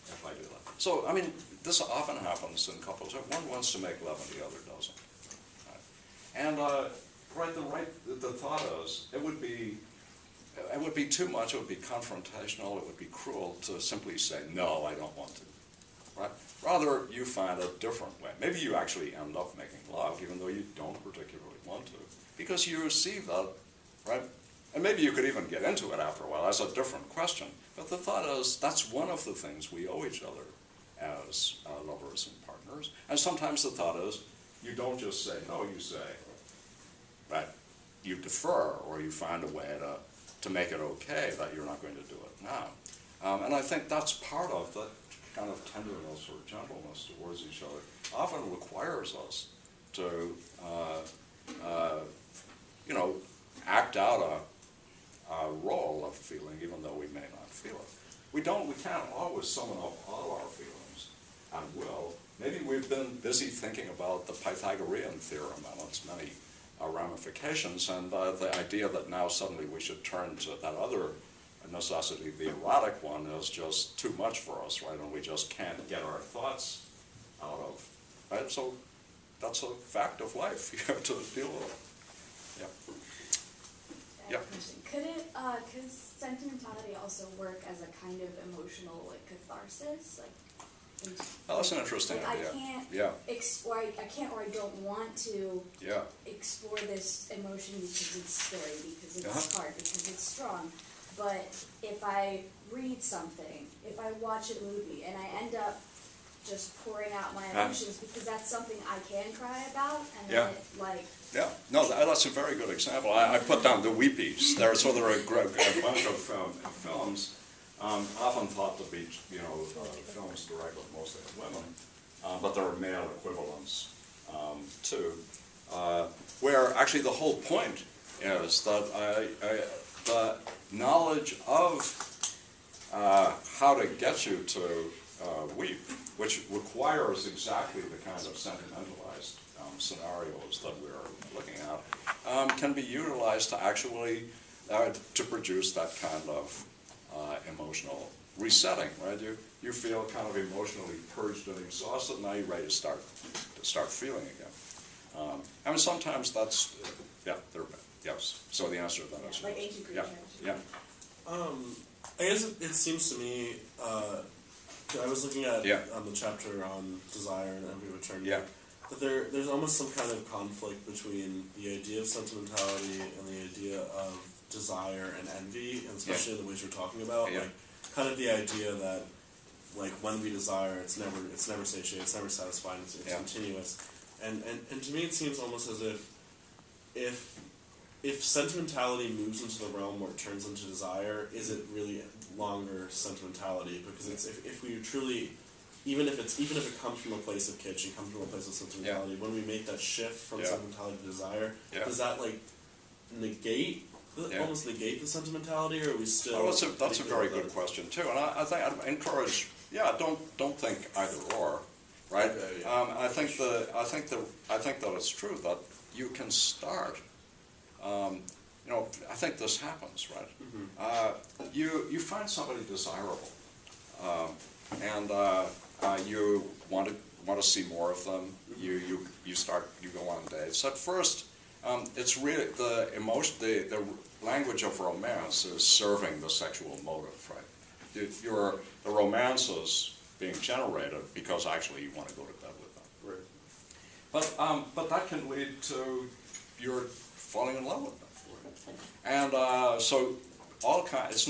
if I do that. So, I mean, this often happens in couples. One wants to make love and the other doesn't. Right? And the thought is, it would be too much, it would be confrontational, it would be cruel to simply say, no, I don't want to. Right? Rather, you find a different way. Maybe you actually end up making love, even though you don't particularly want to, because you receive that, right? And maybe you could even get into it after a while. That's a different question. But the thought is, that's one of the things we owe each other as lovers and partners. And sometimes the thought is, you don't just say no, you say, right? You defer, or you find a way to make it okay that you're not going to do it now. And I think that's part of the kind of tenderness or gentleness towards each other. Often requires us to, act out a role of feeling, even though we may not feel it. We can't always summon up all our feelings at will. Maybe we've been busy thinking about the Pythagorean theorem and its many ramifications, and the idea that now suddenly we should turn to that other necessity, the erotic one, is just too much for us, right? And we just can't get our thoughts out of, right? So that's a fact of life you have to deal with. Yep. I Yep. have a question. Could sentimentality also work as a kind of emotional like catharsis, like? Well, that's an interesting like idea. I can't Yeah, I can't or I don't want to yeah, explore this emotion because it's scary, because it's Uh-huh. hard, because it's strong. But if I read something, if I watch a movie, and I end up just pouring out my emotions because that's something I can cry about, and Yeah. then it like yeah. No, that's a very good example. I put down the Weepies. There are a bunch of films, often thought to be, films directed mostly at women, but there are male equivalents too, where actually the whole point is that the knowledge of how to get you to weep, which requires exactly the kind of sentimentalized scenarios that we're looking at, can be utilized to actually to produce that kind of emotional resetting, right? You feel kind of emotionally purged and exhausted, now you're ready to start feeling again. I mean, sometimes that's, yes. So the answer to that is like yes. ancient Yeah, Greek. yeah. I guess it seems to me, I was looking at Yeah. the chapter on desire and envy of eternity, Yeah. that there's almost some kind of conflict between the idea of sentimentality and the idea of desire and envy, and especially in the ways you're talking about, Yeah. like kind of the idea that like when we desire, it's never satiated, it's never satisfied, it's Yeah. continuous, and to me it seems almost as if sentimentality moves into the realm where it turns into desire, is it really longer sentimentality? Because it's if we truly, even if it comes from a place of kitsch and comes from a place of sentimentality, when we make that shift from Yeah. sentimentality to desire, Yeah. does that like almost negate the sentimentality, or are we still? Well, that's a very good question too, and I think I'd encourage. Yeah, don't think either or, right? Okay, yeah. I think that it's true that you can start. I think this happens, right? Mm-hmm. You find somebody desirable, and you want to see more of them. You go on dates. At first, it's really the emotion, the language of romance is serving the sexual motive, right? The romance is being generated because actually you want to go to bed with them. Right. But that can lead to your falling in love with them. And so all kinds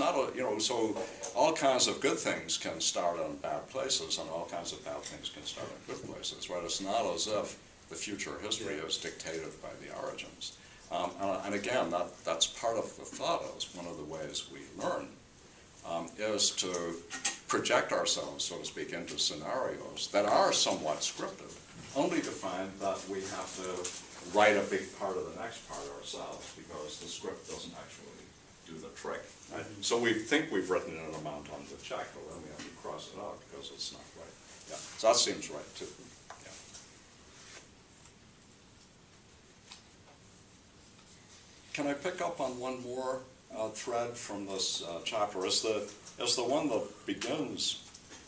of good things can start in bad places, and all kinds of bad things can start in good places, right? It's not as if the future history is dictated by the origins. And again, that's part of the thought is one of the ways we learn is to project ourselves, so to speak, into scenarios that are somewhat scripted, only to find that we have to write a big part of the next part ourselves because the script doesn't actually do the trick. Right? So we think we've written an amount on the check, but then we have to cross it out because it's not right. Yeah, so that seems right too. Yeah. Can I pick up on one more thread from this chapter? It's the one that begins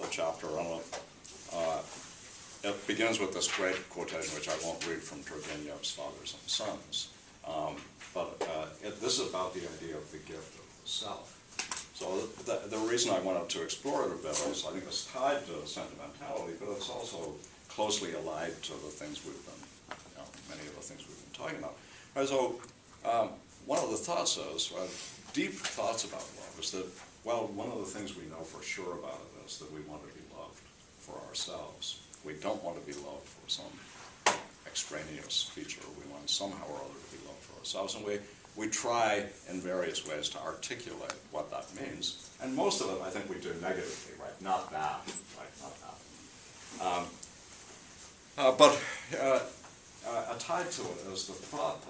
the chapter on it begins with this great quotation, which I won't read, from Turgenev's Fathers and Sons. This is about the idea of the gift of the self. So the reason I wanted to explore it a bit is I think it's tied to sentimentality, but it's also closely allied to the things we've been, many of the things we've been talking about. Right, so one of the thoughts is, deep thoughts about love is that, well, one of the things we know for sure about it is that we want to be loved for ourselves. We don't want to be loved for some extraneous feature. We want somehow or other to be loved for ourselves. And we try in various ways to articulate what that means. And most of it, I think, we do negatively, right? Not that, right? Not that. But tied to it is the thought,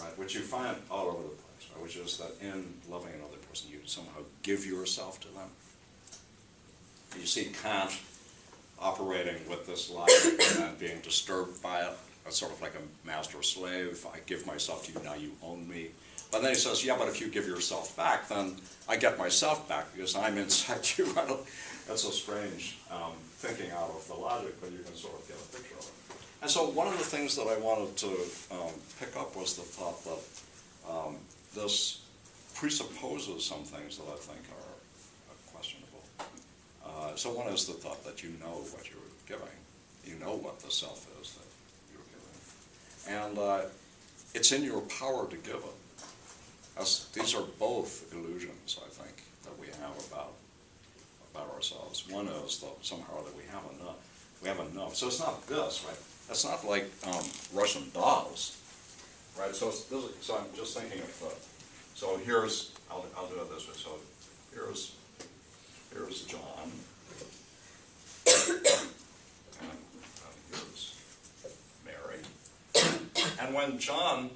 right? Which you find all over the place, right? Which is that in loving another person, you somehow give yourself to them. You see Kant operating with this logic and being disturbed by it. It's sort of like a master-slave. I give myself to you, now you own me. But then he says, yeah, but if you give yourself back, then I get myself back because I'm inside you. That's a strange thinking out of the logic, but you can sort of get a picture of it. And so one of the things that I wanted to pick up was the thought that this presupposes some things that I think are questionable. So one is the thought that you know what you're giving. You know what the self is that you're giving. And it's in your power to give it. These are both illusions, I think, that we have about ourselves. One is that somehow that we have enough. We have enough. So it's not this, right? It's not like Russian dolls, right? So I'm just thinking of so here's, I'll do it this way. So here's John, and here's Mary. And when John,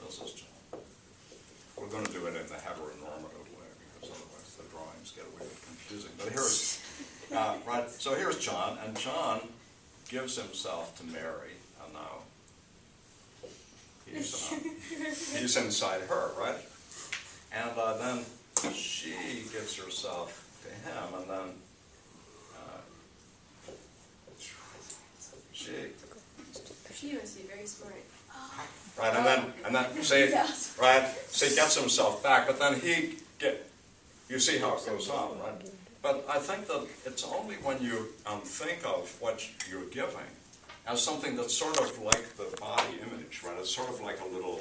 this is John. We're going to do it in the heteronormative way because otherwise the drawings get a little confusing. But here's, right, so here's John, and John gives himself to Mary, and now he's inside her, right? And then she gives herself to him, and then She must be very smart. right, and then say, right, so he gets himself back, but then you see how it goes on, right? But I think that it's only when you think of what you're giving as something that's sort of like the body image, right? It's sort of like a little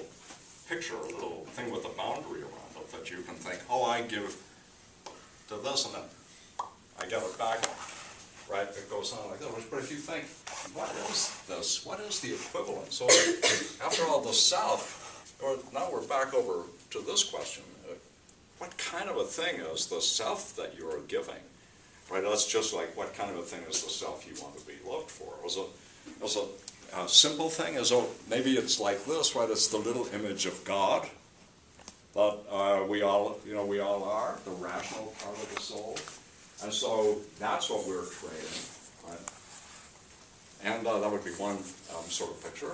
picture, a little thing with a boundary around it that you can think, oh, I give to this and then I get it back, right? It goes on like that. But if you think, what is this? What is the equivalent? So after all, the self, or now we're back over to this question. What kind of a thing is the self that you're giving? Right, that's just like what kind of a thing is the self you want to be loved for? Was it a simple thing? Maybe it's like this, right? It's the little image of God that we all are, the rational part of the soul. And so that's what we're creating, right? And that would be one sort of picture.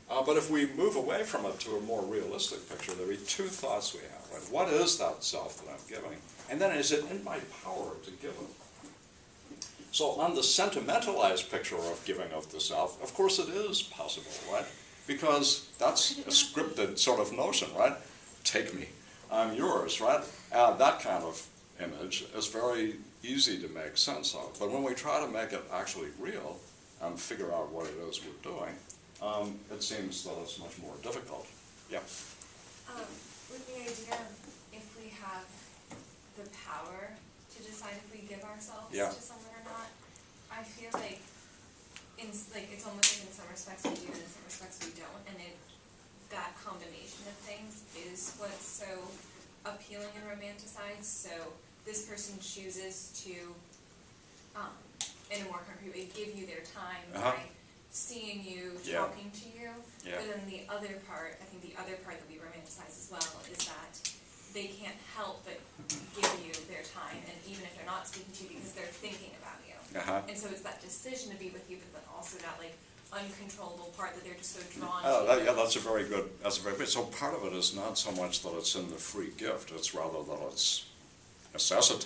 But if we move away from it to a more realistic picture, there would be two thoughts we have, right? What is that self that I'm giving? And then is it in my power to give it? So on the sentimentalized picture of giving of the self, of course it is possible, right? Because that's a scripted sort of notion, right? Take me, I'm yours, right? That kind of image is very easy to make sense of. But when we try to make it actually real and figure out what it is we're doing, it seems that it's much more difficult. Yeah. With the idea of if we have the power to decide if we give ourselves to someone or not, I feel like it's almost like in some respects we do and in some respects we don't, and that combination of things is what's so appealing and romanticized. So this person chooses to, in a more concrete way, give you their time by seeing you, talking to you. But then the other part, I think the other part that we romanticize as well is that they can't help but give you their time, and even if they're not speaking to you, because they're thinking about you. And so it's that decision to be with you, but then also that like uncontrollable part that they're just so drawn to. That's a very good. So part of it is not so much that it's in the free gift; it's rather that it's necessitated.